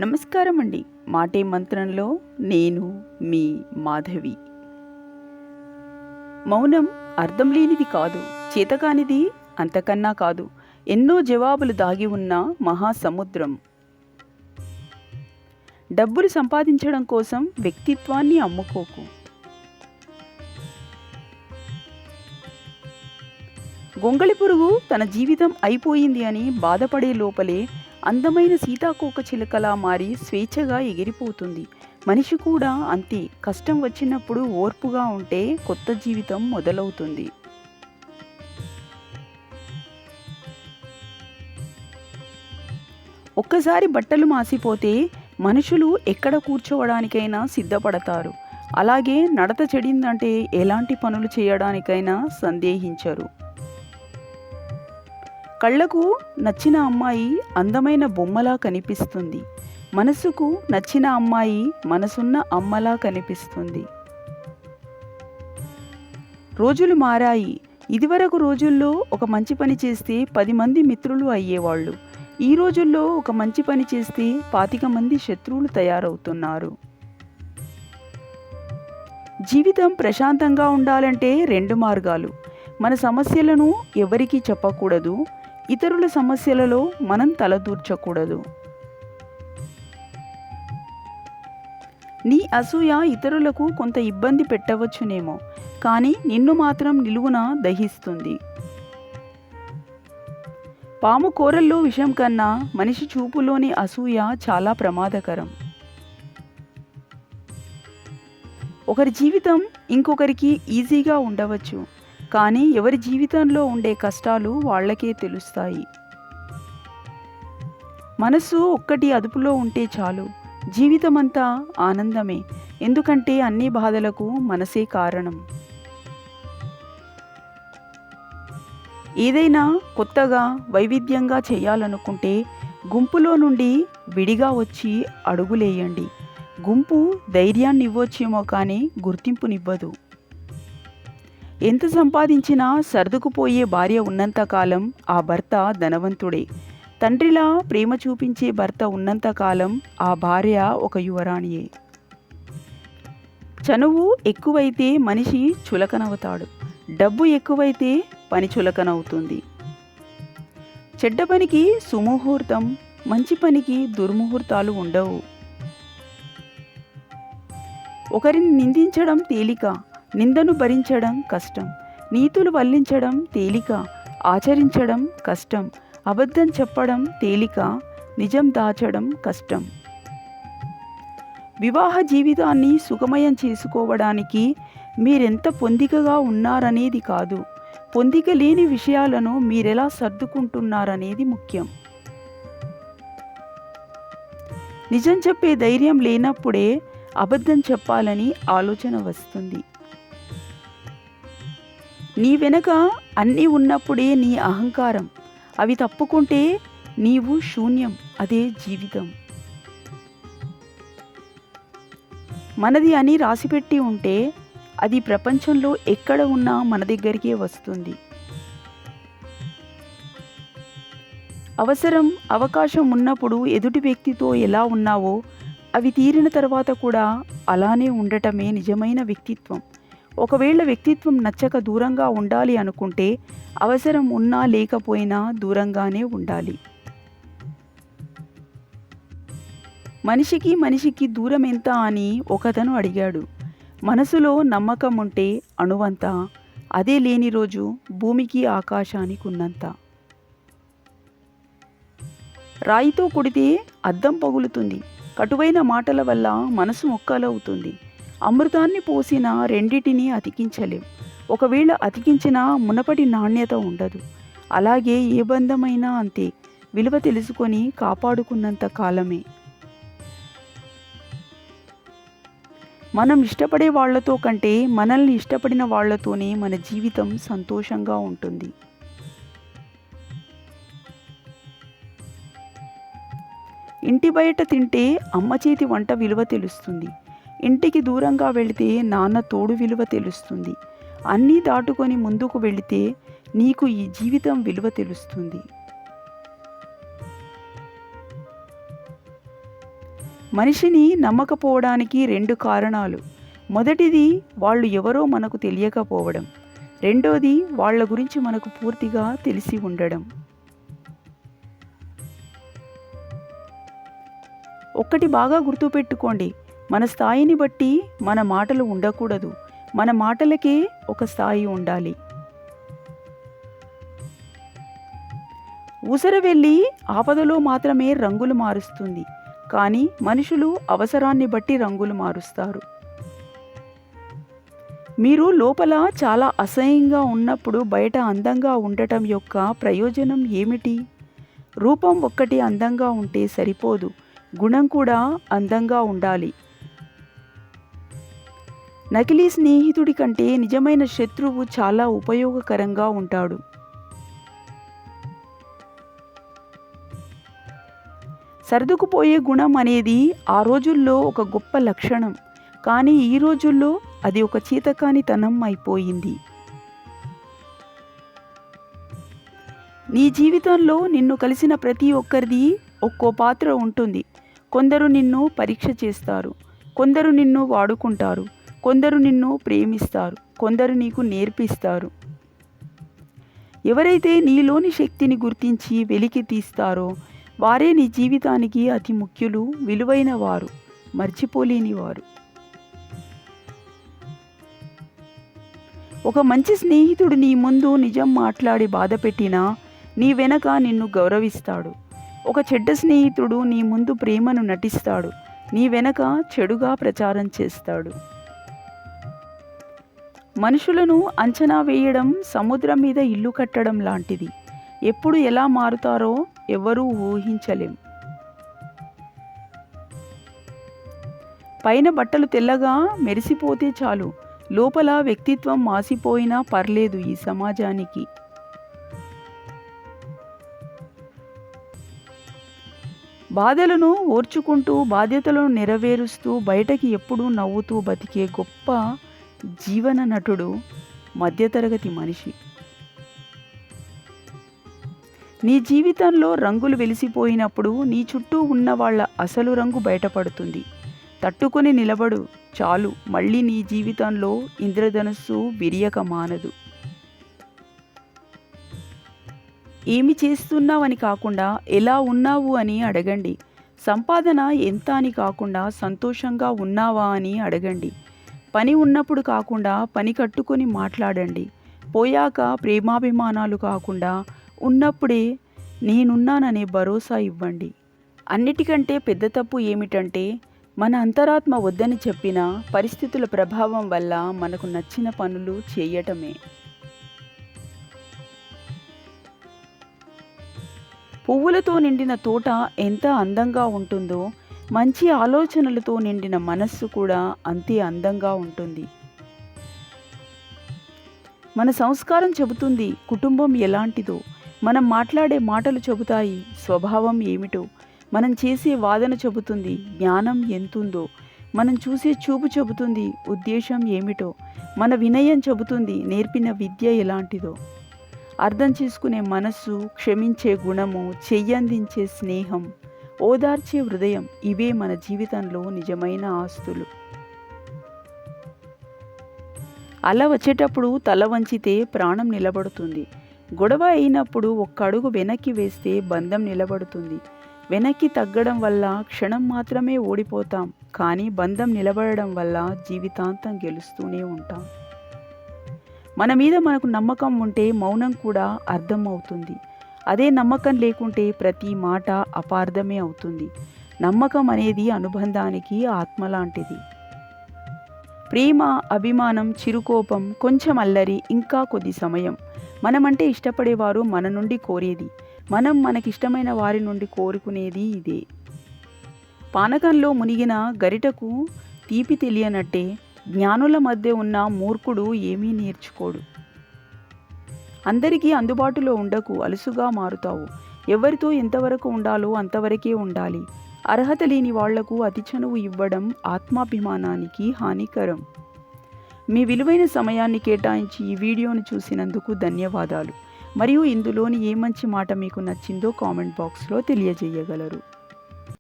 నమస్కారం అండి. మాటే మంత్రంలో నేను మీ మాధవి. మౌనం అర్థం లేనిది కాదు, చేతకానిది అంతకన్నా కాదు. ఎన్నో జవాబులు దాగి ఉన్న మహాసముద్రం. డబ్బులు సంపాదించడం కోసం వ్యక్తిత్వాన్ని అమ్ముకోకు. గొంగళి పురుగు తన జీవితం అయిపోయింది అని బాధపడే లోపలే అందమైన సీతాకోక చిలుకలా మారి స్వేచ్ఛగా ఎగిరిపోతుంది. మనిషి కూడా అంతే. కష్టం వచ్చినప్పుడు ఓర్పుగా ఉంటే కొత్త జీవితం మొదలవుతుంది. ఒక్కసారి బట్టలు మాసిపోతే మనుషులు ఎక్కడ కూర్చోవడానికైనా సిద్ధపడతారు. అలాగే నడత చెడిందంటే ఎలాంటి పనులు చేయడానికైనా సందేహించరు. కళ్ళకు నచ్చిన అమ్మాయి అందమైన బొమ్మలా కనిపిస్తుంది. మనసుకు నచ్చిన అమ్మాయి మనసున్న అమ్మలా కనిపిస్తుంది. రోజులు మారాయి. ఇదివరకు రోజుల్లో ఒక మంచి పని చేస్తే 10 మంది మిత్రులు అయ్యేవాళ్ళు. ఈ రోజుల్లో ఒక మంచి పని చేస్తే 25 మంది శత్రువులు తయారవుతున్నారు. జీవితం ప్రశాంతంగా ఉండాలంటే 2 మార్గాలు. మన సమస్యలను ఎవరికీ చెప్పకూడదు. ఇతరుల సమస్యలలో మనం తలదూర్చకూడదు. నీ అసూయ ఇతరులకు కొంత ఇబ్బంది పెట్టవచ్చునేమో, కానీ నిన్ను మాత్రం నిలువున దహిస్తుంది. పాము కూరల్లో విషం కన్నా మనిషి చూపులోని అసూయ చాలా ప్రమాదకరం. ఒకరి జీవితం ఇంకొకరికి ఈజీగా ఉండవచ్చు, కానీ ఎవరి జీవితంలో ఉండే కష్టాలు వాళ్ళకే తెలుస్తాయి. మనసు ఒక్కటి అదుపులో ఉంటే చాలు, జీవితమంతా ఆనందమే. ఎందుకంటే అన్ని బాధలకు మనసే కారణం. ఏదైనా కొత్తగా వైవిధ్యంగా చేయాలనుకుంటే గుంపులో నుండి విడిగా వచ్చి అడుగులేయండి. గుంపు ధైర్యాన్ని ఇవ్వచ్చేమో కానీ గుర్తింపునివ్వదు. ఎంత సంపాదించినా సర్దుకుపోయే భార్య ఉన్నంతకాలం ఆ భర్త ధనవంతుడే. తండ్రిలా ప్రేమ చూపించే భర్త ఉన్నంతకాలం ఆ భార్య ఒక యువరాణియే. చనువు ఎక్కువైతే మనిషి చులకనవుతాడు. డబ్బు ఎక్కువైతే పని చులకనవుతుంది. చెడ్డ పనికి సుముహూర్తం, మంచి పనికి దుర్ముహూర్తాలు ఉండవు. ఒకరిని నిందించడం తేలిక, నిందను భరించడం కష్టం. నీతులు వల్లించడం తేలిక, ఆచరించడం కష్టం. అబద్ధం చెప్పడం తేలిక, నిజం దాచడం కష్టం. వివాహ జీవితాన్ని సుఖమయం చేసుకోవడానికి మీరెంత పొందికగా ఉన్నారనేది కాదు, పొందిక లేని విషయాలను మీరెలా సర్దుకుంటున్నారనేది ముఖ్యం. నిజం చెప్పే ధైర్యం లేనప్పుడే అబద్ధం చెప్పాలని ఆలోచన వస్తుంది. నీ వెనక అన్నీ ఉన్నప్పుడే నీ అహంకారం. అవి తప్పుకుంటే నీవు శూన్యం. అదే జీవితం. మనది అని రాసిపెట్టి ఉంటే అది ప్రపంచంలో ఎక్కడ ఉన్నా మన దగ్గరికే వస్తుంది. అవసరం, అవకాశం ఉన్నప్పుడు ఎదుటి వ్యక్తితో ఎలా ఉన్నావో అవి తీరిన తర్వాత కూడా అలానే ఉండటమే నిజమైన వ్యక్తిత్వం. ఒకవేళ వ్యక్తిత్వం నచ్చక దూరంగా ఉండాలి అనుకుంటే అవసరం ఉన్నా లేకపోయినా దూరంగానే ఉండాలి. మనిషికి మనిషికి దూరం ఎంత అని ఒకతను అడిగాడు. మనసులో నమ్మకం ఉంటే అణువంత, అదే లేని రోజు భూమికి ఆకాశానికి ఉన్నంత. రాయితో కొడితే అద్దం పగులుతుంది. కటువైన మాటల వల్ల మనసు మొక్కలవుతుంది. అమృతాన్ని పోసిన రెండిటిని అతికించలేం. ఒకవేళ అతికించినా మునపటి నాణ్యత ఉండదు. అలాగే ఏ బంధమైనా అంతే. విలువ తెలుసుకొని కాపాడుకున్నంత కాలమే. మనం ఇష్టపడే వాళ్లతో కంటే మనల్ని ఇష్టపడిన వాళ్లతోనే మన జీవితం సంతోషంగా ఉంటుంది. ఇంటి బయట తింటే అమ్మ చేతి వంట విలువ తెలుస్తుంది. ఇంటికి దూరంగా వెళితే నాన్న తోడు విలువ తెలుస్తుంది. అన్నీ దాటుకొని ముందుకు వెళితే నీకు ఈ జీవితం విలువ తెలుస్తుంది. మనిషిని నమ్మకపోవడానికి 2 కారణాలు. మొదటిది వాళ్ళు ఎవరో మనకు తెలియకపోవడం. రెండోది వాళ్ళ గురించి మనకు పూర్తిగా తెలిసి ఉండడం. ఒక్కటి బాగా గుర్తుపెట్టుకోండి, మన స్థాయిని బట్టి మన మాటలు ఉండకూడదు. మన మాటలకే ఒక స్థాయి ఉండాలి. ఊసరవెల్లి ఆపదలో మాత్రమే రంగులు మారుస్తుంది, కానీ మనుషులు అవసరాన్ని బట్టి రంగులు మారుస్తారు. మీరు లోపల చాలా అసహ్యంగా ఉన్నప్పుడు బయట అందంగా ఉండటం యొక్క ప్రయోజనం ఏమిటి? రూపం ఒక్కటి అందంగా ఉంటే సరిపోదు, గుణం కూడా అందంగా ఉండాలి. నకిలీ స్నేహితుడి కంటే నిజమైన శత్రువు చాలా ఉపయోగకరంగా ఉంటాడు. సర్దుకుపోయే గుణం అనేది ఆ రోజుల్లో ఒక గొప్ప లక్షణం, కానీ ఈ రోజుల్లో అది ఒక చేతకానితనం అయిపోయింది. నీ జీవితంలో నిన్ను కలిసిన ప్రతి ఒక్కరిది ఒక్కో పాత్ర ఉంటుంది. కొందరు నిన్ను పరీక్ష చేస్తారు, కొందరు నిన్ను వాడుకుంటారు, కొందరు నిన్ను ప్రేమిస్తారు, కొందరు నీకు నేర్పిస్తారు. ఎవరైతే నీలోని శక్తిని గుర్తించి వెలికి తీస్తారో వారే నీ జీవితానికి అతి ముఖ్యులు, విలువైన వారు, మర్చిపోలేని వారు. ఒక మంచి స్నేహితుడు నీ ముందు నిజం మాట్లాడి బాధ పెట్టినా నీ వెనక నిన్ను గౌరవిస్తాడు. ఒక చెడ్డ స్నేహితుడు నీ ముందు ప్రేమను నటిస్తాడు, నీ వెనక చెడుగా ప్రచారం చేస్తాడు. మనుషులను అంచనా వేయడం సముద్రం మీద ఇల్లు కట్టడం లాంటిది. ఎప్పుడు ఎలా మారుతారో ఎవరూ ఊహించలేం. పైన బట్టలు తెల్లగా మెరిసిపోతే చాలు, లోపల వ్యక్తిత్వం మాసిపోయినా పర్లేదు ఈ సమాజానికి. బాధలను ఓర్చుకుంటూ బాధ్యతలను నెరవేరుస్తూ బయటకి ఎప్పుడూ నవ్వుతూ బతికే గొప్ప జీవన నటుడు మధ్యతరగతి మనిషి. నీ జీవితంలో రంగులు వెలిసిపోయినప్పుడు నీ చుట్టూ ఉన్న వాళ్ళ అసలు రంగు బయటపడుతుంది. తట్టుకొని నిలబడు చాలు, మళ్ళీ నీ జీవితంలో ఇంద్రధనుస్సు విరియక మానదు. ఏమి చేస్తున్నావని కాకుండా ఎలా ఉన్నావు అని అడగండి. సంపాదన ఎంత అని కాకుండా సంతోషంగా ఉన్నావా అని అడగండి. పని ఉన్నప్పుడు కాకుండా పని కట్టుకొని మాట్లాడండి. పోయాక ప్రేమాభిమానాలు కాకుండా ఉన్నప్పుడే నేనున్నాననే భరోసా ఇవ్వండి. అన్నిటికంటే పెద్ద తప్పు ఏమిటంటే మన అంతరాత్మ వద్దని చెప్పినా పరిస్థితుల ప్రభావం వల్ల మనకు నచ్చిన పనులు చేయటమే. పువ్వులతో నిండిన తోట ఎంత అందంగా ఉంటుందో మంచి ఆలోచనలతో నిండిన మనస్సు కూడా అంతే అందంగా ఉంటుంది. మన సంస్కారం చెబుతుంది కుటుంబం ఎలాంటిదో, మనం మాట్లాడే మాటలు చెబుతాయి స్వభావం ఏమిటో, మనం చేసే వాదన చెబుతుంది జ్ఞానం ఎంతుందో, మనం చూసే చూపు చెబుతుంది ఉద్దేశం ఏమిటో, మన వినయం చెబుతుంది నేర్పిన విద్య ఎలాంటిదో. అర్థం చేసుకునే మనస్సు, క్షమించే గుణము, చెయ్యందించే స్నేహం, ఓదార్చే హృదయం, ఇవే మన జీవితంలో నిజమైన ఆస్తులు. అల వచ్చేటప్పుడు తల వంచితే ప్రాణం నిలబడుతుంది. గొడవ అయినప్పుడు ఒక్క అడుగు వెనక్కి వేస్తే బంధం నిలబడుతుంది. వెనక్కి తగ్గడం వల్ల క్షణం మాత్రమే ఓడిపోతాం, కానీ బంధం నిలబడడం వల్ల జీవితాంతం గెలుస్తూనే ఉంటాం. మన మీద మనకు నమ్మకం ఉంటే మౌనం కూడా అర్థం అవుతుంది. అదే నమ్మకం లేకుంటే ప్రతి మాట అపార్థమే అవుతుంది. నమ్మకం అనేది అనుబంధానికి ఆత్మ లాంటిది. ప్రేమ, అభిమానం, చిరుకోపం, కొంచెం అల్లరి, ఇంకా కొద్ది సమయం. మనమంటే ఇష్టపడేవారు మన నుండి కోరేది, మనం మనకిష్టమైన వారి నుండి కోరుకునేది ఇదే. పానకంలో మునిగిన గరిటకు తీపి తెలియనట్టే జ్ఞానుల మధ్య ఉన్న మూర్ఖుడు ఏమీ నేర్చుకోడు. అందరికీ అందుబాటులో ఉండకు, అలుసుగా మారుతావు. ఎవరితో ఎంతవరకు ఉండాలో అంతవరకే ఉండాలి. అర్హత లేని వాళ్లకు అతి చనువు ఇవ్వడం ఆత్మాభిమానానికి హానికరం. మీ విలువైన సమయాన్ని కేటాయించి ఈ వీడియోను చూసినందుకు ధన్యవాదాలు. మరియు ఇందులోని ఏ మంచి మాట మీకు నచ్చిందో కామెంట్ బాక్స్లో తెలియజేయగలరు.